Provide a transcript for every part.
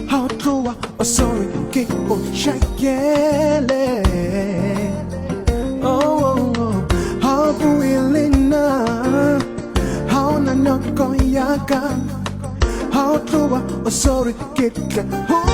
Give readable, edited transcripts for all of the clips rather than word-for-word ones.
How true, oh sorry, get oh check oh, how willing na, how na nakoyaka, how true, oh sorry, get oh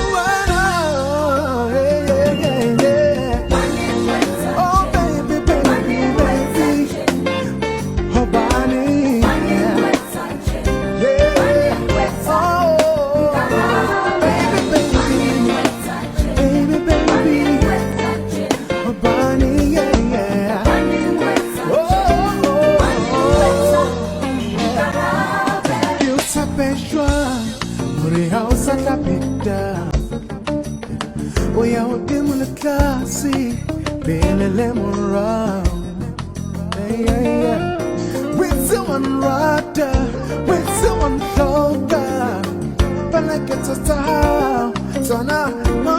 we are in the classy, being a lemon round. With someone rider, with someone shoulder, but like it's a star, so now.